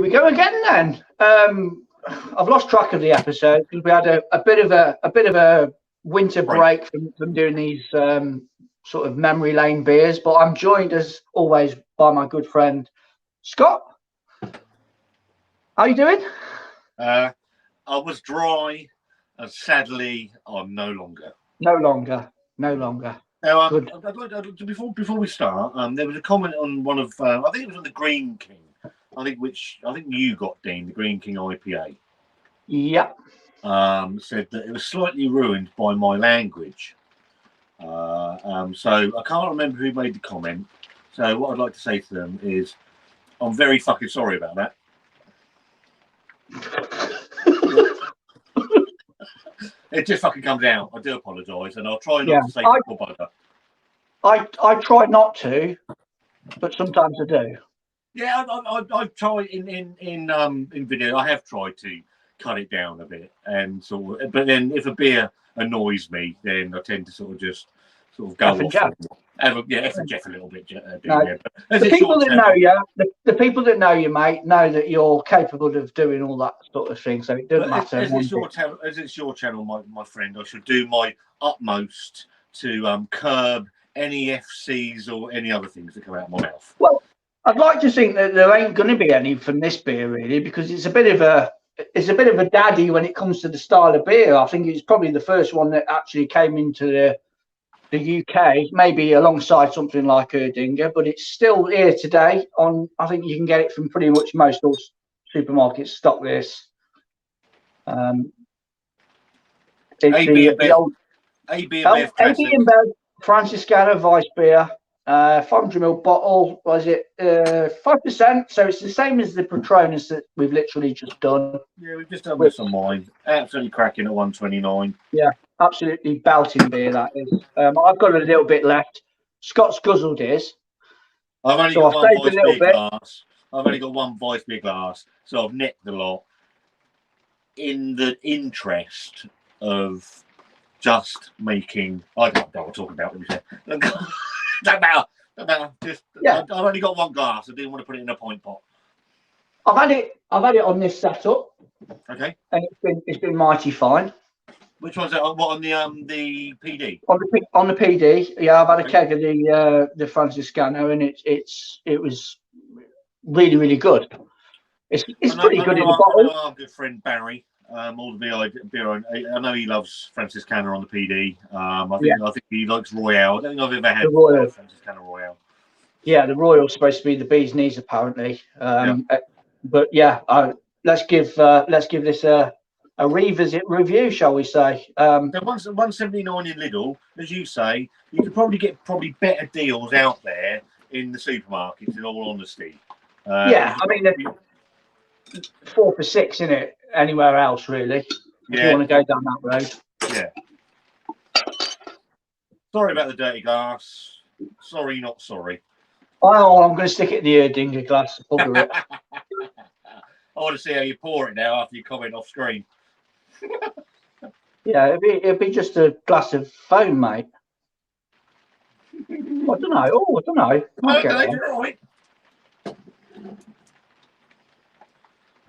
we go again then. I've lost track of the episode because we had a bit of a winter break from doing these sort of memory lane beers. But I'm joined as always by my good friend Scott. How you doing? I was dry, and sadly, I'm no longer. No longer. Now, before we start, there was a comment on one of I think it was on the Green King. I think you got, Dean, the Green King IPA. Yeah. Said that it was slightly ruined by my language. So I can't remember who made the comment. So what I'd like to say to them is, I'm very fucking sorry about that. It just fucking comes out. I do apologise, and I'll try not to say bugger. I try not to, but sometimes I do. Yeah, I try in video. I have tried to cut it down a bit, and but then if a beer annoys me, then I tend to sort of go off. F and Jeff a little bit. The people that know you, the people that know you, mate, know that you're capable of doing all that sort of thing. So it doesn't matter. As it's your channel, my friend, I should do my utmost to curb any FCs or any other things that come out of my mouth. Well, I'd like to think that there ain't going to be any from this beer, really, because it's a bit of a daddy when it comes to the style of beer. I think it's probably the first one that actually came into the UK, maybe alongside something like Erdinger, but it's still here today. I think you can get it from pretty much most all supermarkets stock this. AB and Bev Franzizkner Weissbeir, 500ml bottle. Was it 5%? So it's the same as the Patronus that we've literally just done. Yeah, we've just done with some wine. Absolutely cracking at 129. Yeah, absolutely belting beer that is. I've got a little bit left. Scott's guzzled his. I've only got one Weissbeir glass. I've only got one Weissbeir glass, so I've nicked the lot in the interest of just making. I don't know what I'm talking about. Let me say. Don't matter. I've only got one glass. I didn't want to put it in a pint pot. I've had it on this setup. Okay. And it's been mighty fine. Which one's that? What, on the PD? On the PD, yeah. I've had a keg of the Franzizkner, and it was really, really good. It's pretty good in the bottle. Our good friend Barry, all the beer. I know he loves Franzizkner on the PD. I think he likes Royale. I don't think I've ever had Franzizkner Royale. Yeah, the Royale's supposed to be the bee's knees, apparently. But yeah, let's give this a revisit review, shall we say? So 179 in Lidl, as you say, you could probably get better deals out there in the supermarkets. In all honesty, I mean, 4 for $6, isn't it? Anywhere else, really? If you want to go down that road. Yeah. Sorry about the dirty glass. Sorry, not sorry. Oh, I'm going to stick it in the Erdinger glass. Bugger it. I want to see how you pour it now after you comment off screen. Yeah, it'd be just a glass of foam, mate. I don't know. Okay, you're right.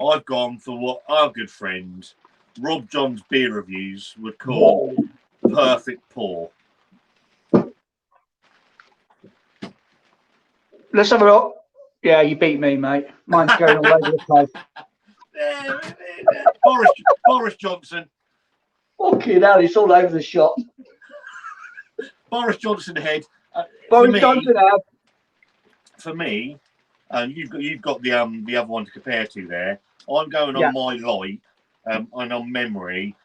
I've gone for what our good friend Rob John's beer reviews would call perfect pour. Let's have a look. Yeah, you beat me, mate. Mine's going all over the place. Boris Johnson. Fucking hell, it's all over the shop. Boris Johnson head. Johnson head. For me, and you've got the other one to compare to there. I'm going on my light and on memory.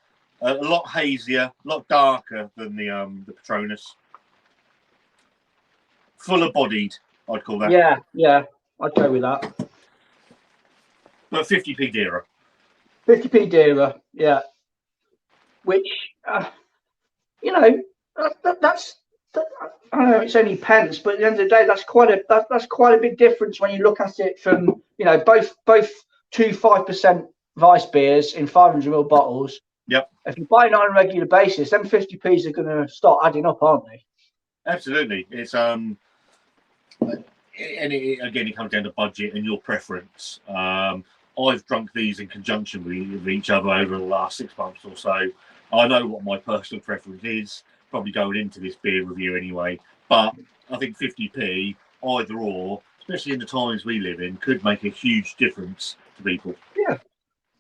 A lot hazier, a lot darker than the Patronus. Fuller bodied, I'd call that. Yeah, I'd go with that. But 50p dearer. 50p dearer, yeah. Which, that's I don't know, it's only pence, but at the end of the day, that's quite a big difference when you look at it from both 2 5% Weiss beers in 500ml bottles. Yep. If you buy it on a regular basis, then 50p's are going to start adding up, aren't they? Absolutely. It's and it comes down to budget and your preference. I've drunk these in conjunction with each other over the last 6 months or so. I know what my personal preference is, probably going into this beer review anyway. But I think 50p, either or, especially in the times we live in, could make a huge difference to people. Yeah.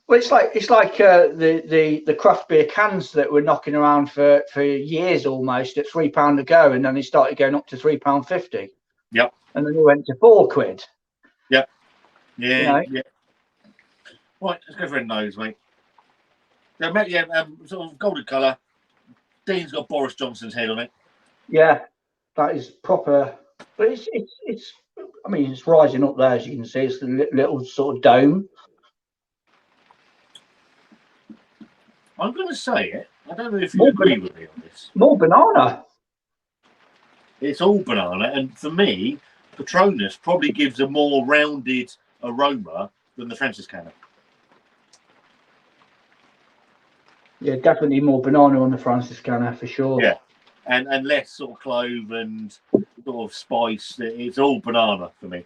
Well, it's like the craft beer cans that were knocking around for years almost at £3 a go, and then they started going up to £3.50. Yep. And then they went to £4. Yep. Yeah. You know? Yeah. Right, let's go for a nose, mate. Sort of golden colour. Dean's got Boris Johnson's head on it. Yeah, that is proper. But it's. I mean, it's rising up there, as you can see. It's the little sort of dome. I'm going to say it. I don't know if you agree with me on this. More banana. It's all banana, and for me, Patronus probably gives a more rounded aroma than the Franzizkner. Yeah, definitely more banana on the Franzizkner for sure. Yeah, and less sort of clove and sort of spice. It's all banana for me.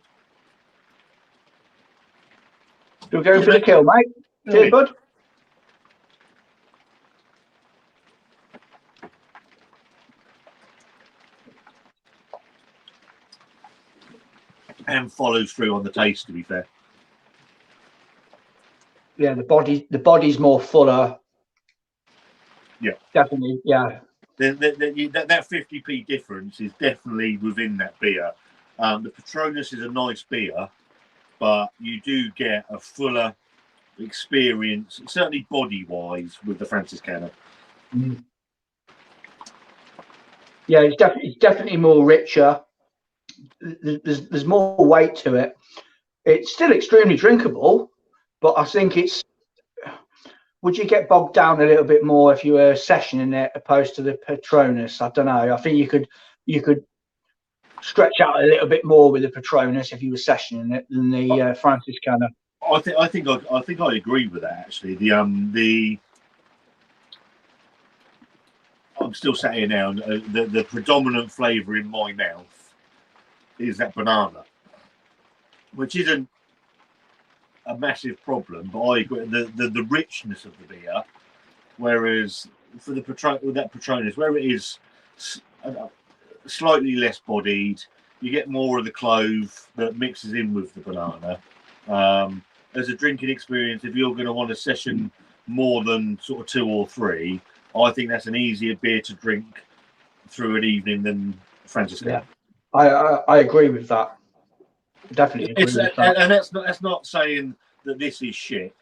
You're going for the kill, mate. Cheers, bud. And follows through on the taste, to be fair. Yeah, the body's more fuller. Yeah, definitely. Yeah, that 50p difference is definitely within that beer. The Patronus is a nice beer, but you do get a fuller experience, certainly body-wise, with the Franzizkner. Mm. Yeah, it's definitely more richer. There's more weight to it. It's still extremely drinkable, but I think it's. Would you get bogged down a little bit more if you were sessioning it opposed to the Patronus? I don't know. I think you could stretch out a little bit more with the Patronus if you were sessioning it than the Franzizkner. I think I agree with that actually. I'm still sat here now. The predominant flavour in my mouth is that banana, which isn't a massive problem, but I agree the richness of the beer. Whereas for the Patronus, where it is slightly less bodied, you get more of the clove that mixes in with the banana. As a drinking experience, if you're going to want a session more than sort of 2 or 3, I think that's an easier beer to drink through an evening than Franzizkner. Yeah, I agree with that. Definitely agree with that. And that's not saying that this is shit.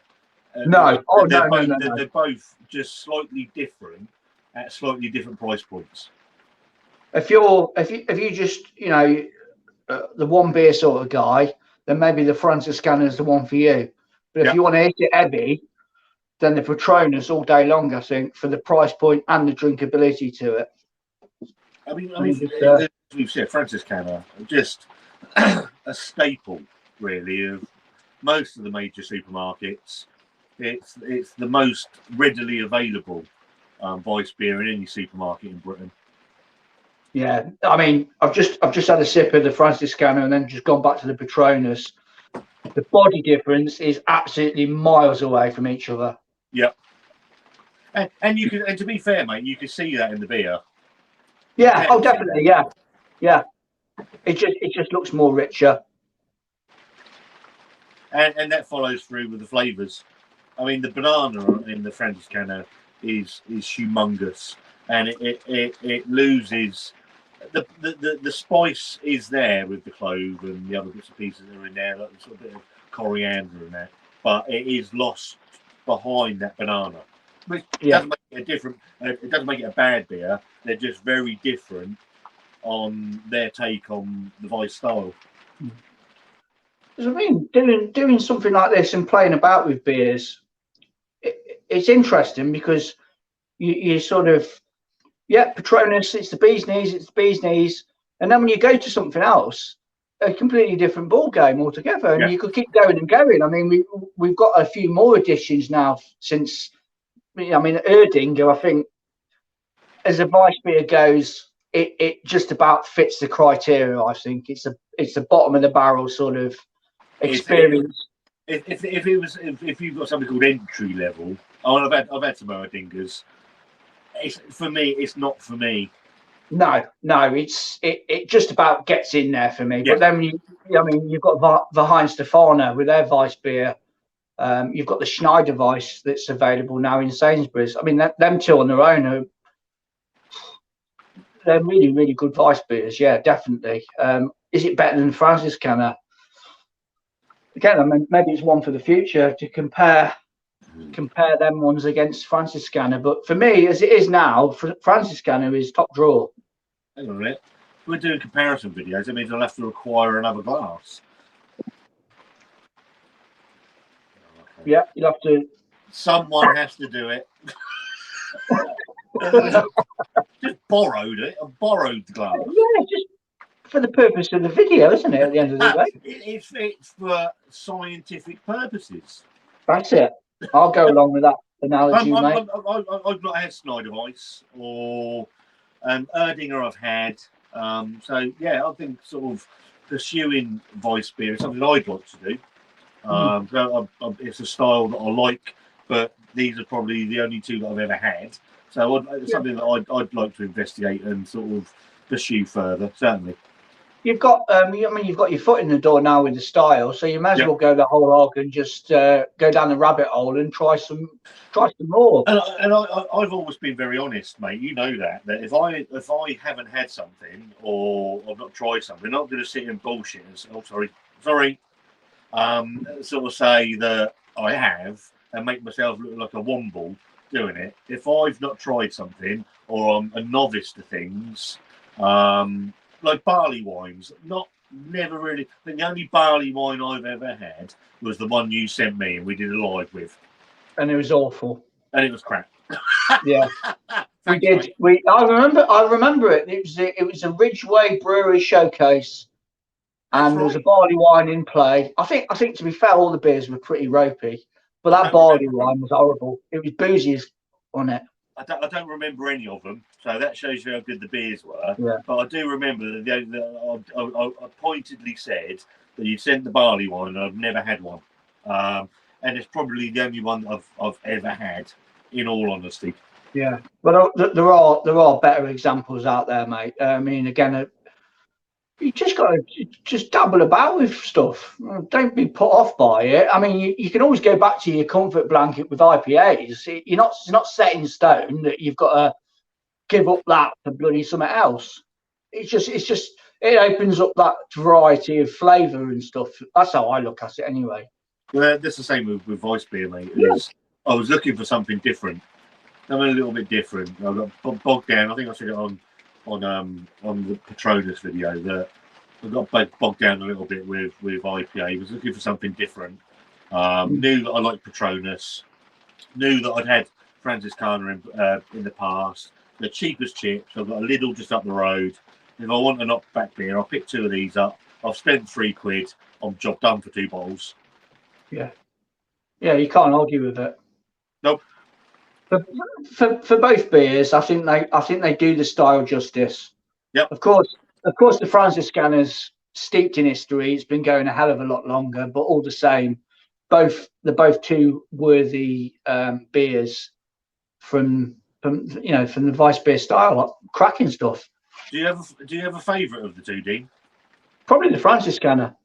No, they're both just slightly different at slightly different price points. If you just the one beer sort of guy, then maybe the Franzizkner is the one for you. But if you want to hit it heavy, then the Patronus all day long, I think, for the price point and the drinkability to it. I mean, as we've said, Franzizkner, just a staple, really, of most of the major supermarkets. It's the most readily available Weissbeir in any supermarket in Britain. Yeah, I mean, I've just had a sip of the Franzizkner and then just gone back to the Patronus. The body difference is absolutely miles away from each other. Yep. And you can, and to be fair, mate, you can see that in the beer. Yeah, definitely, yeah. It just looks more richer. And that follows through with the flavours. I mean, the banana in the Franzizkner is humongous, and it loses the spice is there with the clove and the other bits and pieces that are in there, like a sort of bit of coriander in there, but it is lost behind that banana. Which doesn't make it a different. It doesn't make it a bad beer. They're just very different on their take on the Weiss style. I mean, doing something like this and playing about with beers, it's interesting because you sort of, Patronus, it's the bee's knees, and then when you go to something else, a completely different ball game altogether, and you could keep going and going. I mean, we've got a few more additions now since. I mean, Erdinger, I think, as a Weissbeer goes, it just about fits the criteria. I think it's a bottom of the barrel sort of experience. if you've got something called entry level, I've had some Erdingers. For me, it's not for me. No, it just about gets in there for me. Yeah. But then you've got the Heinz Stefano with their Weissbeer. You've got the Schneider Weiss that's available now in Sainsbury's. I mean, them two on their own they're really, really good Weissbeers. Yeah, definitely. Is it better than Franzizkner? Again, I mean, maybe it's one for the future to compare them ones against Franzizkner. But for me, as it is now, Franzizkner is top drawer. Hang on a minute. If we're doing comparison videos, that means I'll have to acquire another glass. Okay. Yeah, you'll have to. Someone has to do it. Just borrowed it. I borrowed the glass. Yeah, just for the purpose of the video, isn't it? At the end of the day, it's for scientific purposes. That's it. I'll go along with that analogy, mate. I've not had Schneider Weiss or Erdinger. I've had. So yeah, I think sort of pursuing Weissbeer is something I'd like to do. So it's a style that I like, but these are probably the only two that I've ever had. So it's something that I'd like to investigate and sort of pursue further. Certainly. You've got, you've got your foot in the door now with the style, so you may as well go the whole hog and just go down the rabbit hole and try some more. And I've always been very honest, mate. You know that if I haven't had something or I've not tried something, I'm not going to sit and bullshit and say, "Oh, sorry," sort of say that I have and make myself look like a womble doing it. If I've not tried something or I'm a novice to things, like barley wines, never really. I think the only barley wine I've ever had was the one you sent me and we did a live with, and it was awful, and it was crap. Yeah. We did. I remember it. It was a Ridgeway Brewery showcase, and there was a barley wine in play. I think to be fair, all the beers were pretty ropey, but that barley wine was horrible. It was boozy on it. I don't remember any of them, so that shows you how good the beers were. Yeah. But I do remember that I pointedly said that you sent the barley wine, and I've never had one, and it's probably the only one I've ever had. In all honesty. Yeah, but there are better examples out there, mate. I mean, again, you just got to dabble about with stuff. Don't be put off by it. I mean, you can always go back to your comfort blanket with IPAs. You're not set in stone that you've got to give up that for bloody something else. It opens up that variety of flavour and stuff. That's how I look at it, anyway. Well, that's the same with Weissbeer, mate. I was looking for something different. I'm a little bit different. I got bogged down. I think I said it on the Patronus video that I got bogged down a little bit with IPA. I was looking for something different. Knew that I liked Patronus. Knew that I'd had Franzizkner in the past. The cheapest chips. I've got a Lidl just up the road. If I want a knockback beer, I'll pick two of these up. I've spent £3. I'm job done for 2 bottles. Yeah, you can't argue with it. Nope. For both beers, I think they do the style justice. Yep. Of course, the Franzizkner's steeped in history. It's been going a hell of a lot longer, but all the same, they're both two worthy beers from the Weissbeer style, cracking stuff. Do you have a favourite of the two, Dean? Probably the Franzizkner.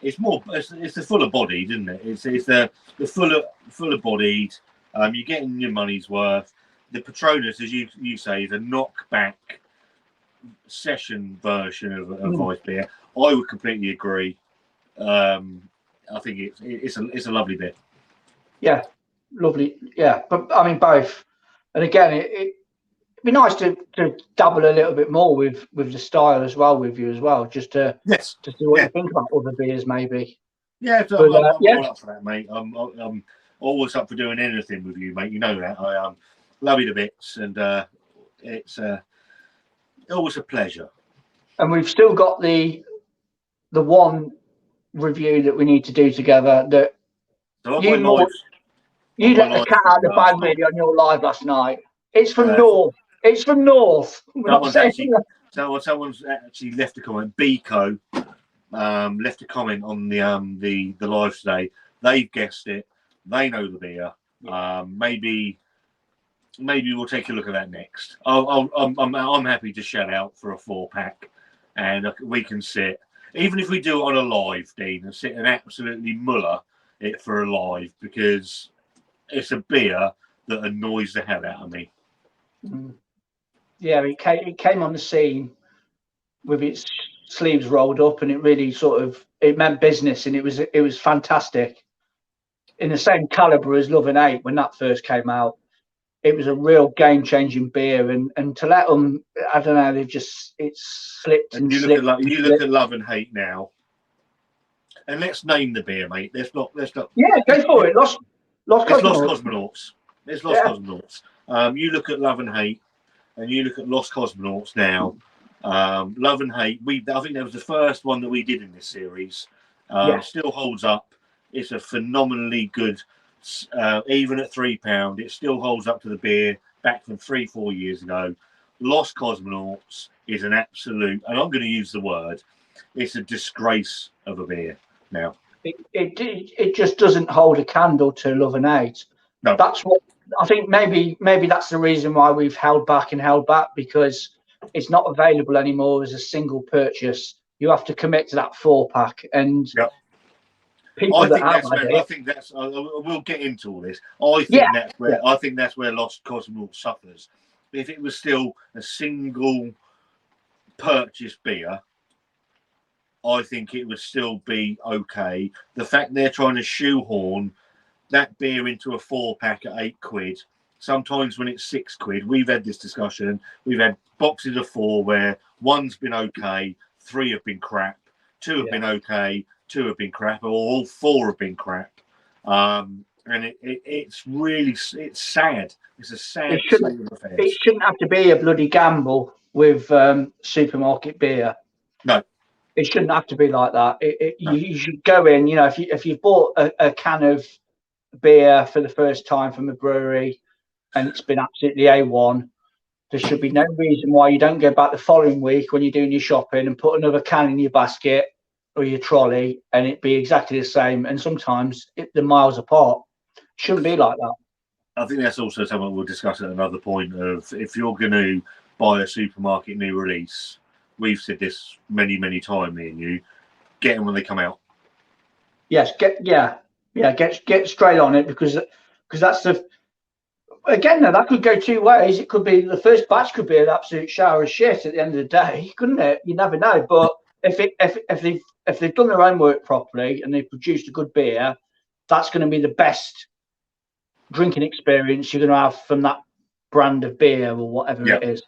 It's the fuller bodied, isn't it? It's the fuller bodied. You're getting your money's worth. The Patronus, as you say, is a knockback session version of Weissbeer. I would completely agree. I think it's a lovely beer. Yeah, lovely. Yeah, but I mean both. And again, it'd be nice to dabble a little bit more with the style as well with you as well, just to see what you think about other beers maybe. Yeah, I'm all up for that, mate. I'm always up for doing anything with you, mate. You know that. I love you to bits, and it's always a pleasure. And we've still got the one review that we need to do together. That you let the cat out of the bag really on your live last night. It's from North. It's from North. Someone's actually left a comment. Biko left a comment on the live today. They've guessed it. They know the beer. Maybe we'll take a look at that next. I'm happy to shout out for a 4-pack, and we can sit, even if we do it on a live, Dean, and sit and absolutely muller it for a live, because it's a beer that annoys the hell out of me. Yeah, it came on the scene with its sleeves rolled up, and it really it meant business, and it was fantastic. In the same caliber as Love and Hate when that first came out, it was a real game-changing beer, and to let them, I don't know, it's slipped and you slipped. Look at Love and Hate now, and let's name the beer, mate. Let's not. Yeah, go for it. Lost Cosmonauts. It's Lost Cosmonauts. You look at Love and Hate, and you look at Lost Cosmonauts now. Love and Hate. I think that was the first one that we did in this series. Still holds up. It's a phenomenally good. Even at £3, it still holds up to the beer back from 3-4 years ago. Lost Cosmonauts is an absolute, and I'm going to use the word, it's a disgrace of a beer now. It just doesn't hold a candle to Love and Hate. No. That's what I think. Maybe that's the reason why we've held back, because it's not available anymore as a single purchase. You have to commit to that 4-pack, and I think that's. We'll get into all this. I think that's where Lost Cosmonauts suffers. If it was still a single purchase beer, I think it would still be okay. The fact they're trying to shoehorn that beer into a 4-pack at £8, sometimes when it's £6, we've had this discussion. We've had boxes of 4 where one's been okay, 3 have been crap, 2 have been okay, 2 have been crap, or all 4 have been crap. And it's really sad. It's a sad state of affairs. It shouldn't have to be a bloody gamble with supermarket beer. No. It shouldn't have to be like that. You should go in, if you've bought a can of beer for the first time from a brewery and it's been absolutely A1, there should be no reason why you don't go back the following week when you're doing your shopping and put another can in your basket or your trolley, and it'd be exactly the same. And sometimes they're miles apart. Shouldn't be like that. I think that's also something we'll discuss at another point of, if you're going to buy a supermarket new release, we've said this many, many times, me and you, get them when they come out. Yes, get straight on it, because that's again, that could go 2 ways. It could be the first batch could be an absolute shower of shit at the end of the day, couldn't it? You never know. But if they've done their own work properly and they've produced a good beer, that's going to be the best drinking experience you're going to have from that brand of beer or whatever it is.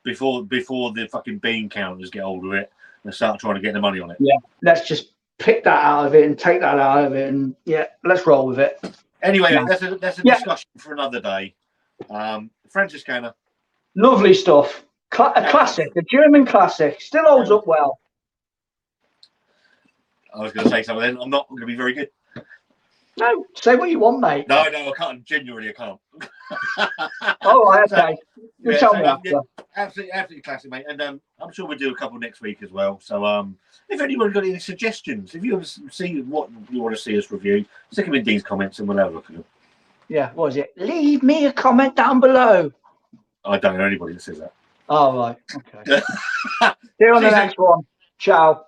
Before the fucking bean counters get hold of it and start trying to get the money on it. Yeah, let's just pick that out of it and take that out of it, and let's roll with it. Anyway, that's a discussion for another day. Franzizkner. Lovely stuff. A classic, a German classic. Still holds up well. I was going to say something then. I'm not going to be very good. No, say what you want, mate. No, I can't. Genuinely, I can't. Okay. You tell me after. Absolutely classic, mate. And I'm sure we'll do a couple next week as well. So if anyone's got any suggestions, if you want to see what you want to see us review, stick them in Dean's comments and we'll have a look at them. Yeah, what is it? Leave me a comment down below. I don't know anybody that says that. Oh, right. Okay. See you on the next one. Ciao.